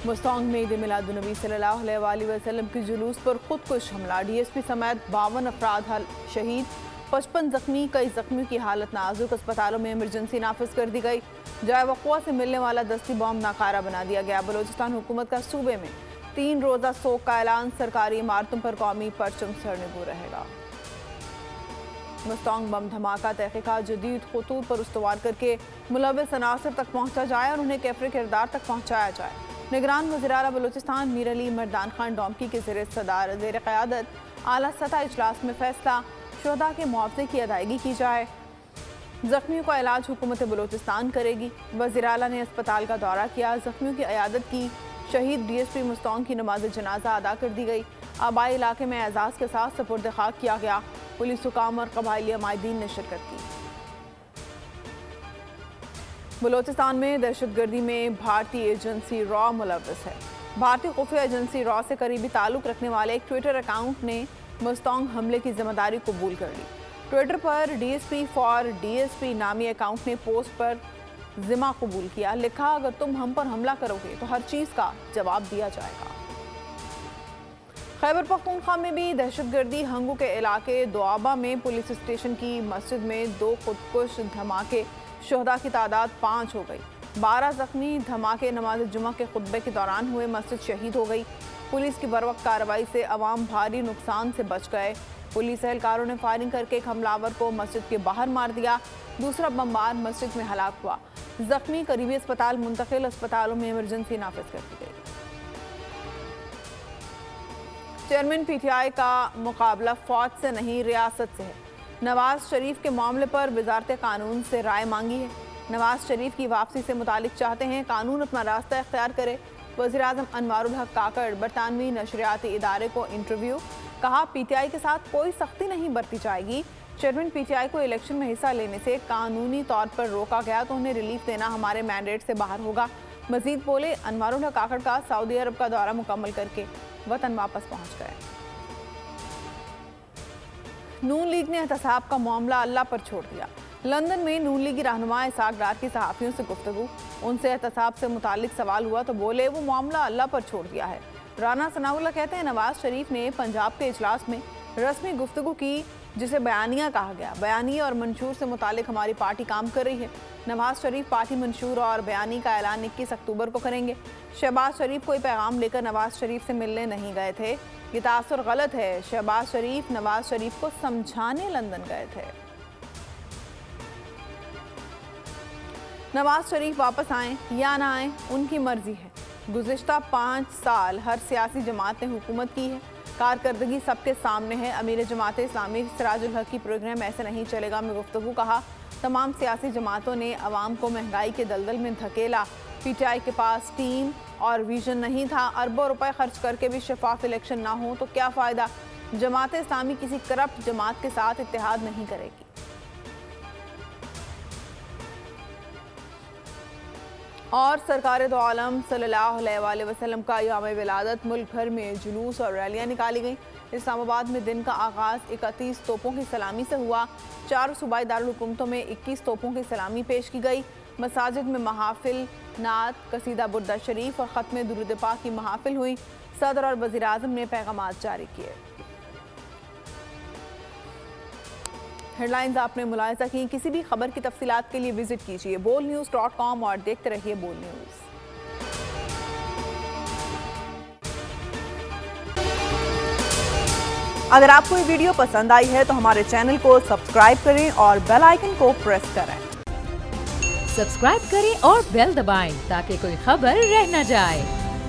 मुस्तौंग में ईद मिलादुन्नबी सल्लल्लाहु अलैहि वसल्लम के जुलूस पर खुदकुश हमला। डीएसपी समेत 52 अफराद शहीद, 55 जख्मी। कई जख्मियों की हालत नाजुक। अस्पतालों में इमरजेंसी नाफिज कर दी गई। जाए वक़्वा से मिलने वाला दस्ती बम नाकारा बना दिया गया। बलोचिस्तान हुकूमत का सूबे में 3 रोज़ा सोग का ऐलान। सरकारी इमारतों पर कौमी परचम सड़नेगू रहेगा। मुस्तौंग बम धमाका तहकीकात जदीद खतूत पर उस्तवार करके मुलव्विस अनासर तक पहुँचा जाए और उन्हें कैफरे किरदार तक पहुँचाया जाए। निगरान वज़ीर-ए-आला बलोचिस्तान मीर अली मर्दान खान डोमकी के ज़ेर ज़ेर क़यादत आला सतह इजलास में फैसला, शुहदा के मुआवजे की अदायगी की जाए। जख्मियों का इलाज हुकूमत बलोचिस्तान करेगी। वज़ीर-ए-आला ने अस्पताल का दौरा किया, जख्मियों की अयादत की। शहीद डीएसपी मुस्तौंग की नमाज जनाजा अदा कर दी गई। आबाई इलाके में एजाज़ के साथ सपुर्द खाक किया गया। पुलिस हुकाम और कबायली अमायदीन ने शिरकत की। बलोचिस्तान में दहशतगर्दी में भारतीय एजेंसी रॉ मुलव्विस है। भारतीय खुफिया एजेंसी रॉ से करीबी ताल्लुक रखने वाले एक ट्विटर अकाउंट ने मुस्तौंग हमले की जिम्मेदारी कबूल कर ली। ट्विटर पर डीएसपी फॉर डीएसपी नामी अकाउंट ने पोस्ट पर जिम्मा कबूल किया। लिखा, अगर तुम हम पर हमला करोगे तो हर चीज़ का जवाब दिया जाएगा। खैबर पख्तूनख्वा में भी दहशतगर्दी। हंगू के इलाके दोआबा में पुलिस स्टेशन की मस्जिद में 2 खुदकुश धमाके, शुहदा की तादाद 5 हो गई। 12 जख्मी। धमाके नमाज जुमा के खुतबे के दौरान हुए। मस्जिद शहीद हो गई। पुलिस की बरवक्त कार्रवाई से अवाम भारी नुकसान से बच गए। पुलिस एहलकारों ने फायरिंग करके एक हमलावर को मस्जिद के बाहर मार दिया। दूसरा बमबार मस्जिद में हलाक हुआ। जख्मी करीबी अस्पताल मुंतकिल। अस्पतालों में इमरजेंसी नाफिज कर दी गई। चेयरमैन पीटीआई का मुकाबला फौज से नहीं रियासत से है। नवाज शरीफ के मामले पर वजारत कानून से राय मांगी है। नवाज शरीफ की वापसी से मुतालिक चाहते हैं कानून अपना रास्ता इख्तियार करे। वज़ीर-ए-आज़म अनवारुल हक काकड़ बरतानवी नशरियाती इदारे को इंटरव्यू। कहा, पीटीआई के साथ कोई सख्ती नहीं बरती जाएगी। चेयरमैन पीटीआई को इलेक्शन में हिस्सा लेने से कानूनी तौर पर रोका गया तो उन्हें रिलीफ देना हमारे मैंडेट से बाहर होगा। मजीद बोले, अनवारुल हक काकड़ का सऊदी अरब का दौरा मुकम्मल करके वतन वापस पहुँच गए। नून लीग ने एहतसाब का मामला अल्लाह पर छोड़ दिया। लंदन में नून लीगी रहनुमा इसाक डार की सहाफ़ियों से गुफ्तगू। उनसे एहतसाब से मुतालिक सवाल हुआ तो बोले, वो मामला अल्लाह पर छोड़ दिया है। राना सनाउल्लाह कहते हैं, नवाज शरीफ ने पंजाब के इजलास में रस्मी गुफ्तगू की जिसे बयानिया कहा गया। बयानिया और मंशूर से मुतालिक हमारी पार्टी काम कर रही है। नवाज शरीफ पार्टी मंशूर और बयानी का ऐलान 21 अक्टूबर को करेंगे। शहबाज शरीफ कोई पैगाम लेकर नवाज शरीफ से मिलने नहीं गए थे। ये तासुर गलत है। शहबाज शरीफ नवाज शरीफ को समझाने लंदन गए थे। नवाज शरीफ वापस आएँ या ना आएँ, उनकी मर्जी है। गुज़िश्ता 5 साल हर सियासी जमात ने हुकूमत की है। कारकर्दगी सबके सामने है। अमीर जमात इस्लामी सिराजुल हक की प्रोग्राम ऐसे नहीं चलेगा में गुफ्तगू। कहा, तमाम सियासी जमातों ने अवाम को महंगाई के दलदल में धकेला। पीटीआई के पास टीम और विजन नहीं था। अरबों रुपए खर्च करके भी शफाफ इलेक्शन ना हो तो क्या फ़ायदा। जमात इस्लामी किसी करप्ट जमात के साथ इत्तेहाद नहीं करेगी। और सरकार दो आलम सल्लल्लाहु अलैहि वसल्लम का याम विलादत। मुल्क भर में जुलूस और रैलियाँ निकाली गईं। इस्लामाबाद में दिन का आगाज़ 31 तोपों की सलामी से हुआ। 4 सूबाई दारुल हुकूमतों में 21 तोपों की सलामी पेश की गई। मसाजिद में महाफिल, नात, कसीदा बुर्दा शरीफ और ख़त्म दुरूद पाक की महाफिल हुई। सदर और वज़ीर-ए-आज़म ने पैगामात जारी किए। हेडलाइंस आपने मुलाहिज़ा की। किसी भी खबर की तफसीलात के लिए विजिट कीजिए bolnews.com और देखते रहिए बोल न्यूज़। अगर आपको ये वीडियो पसंद आई है तो हमारे चैनल को सब्सक्राइब करें और बेल आइकन को प्रेस करें। सब्सक्राइब करें और बेल दबाएं ताकि कोई खबर रह न जाए।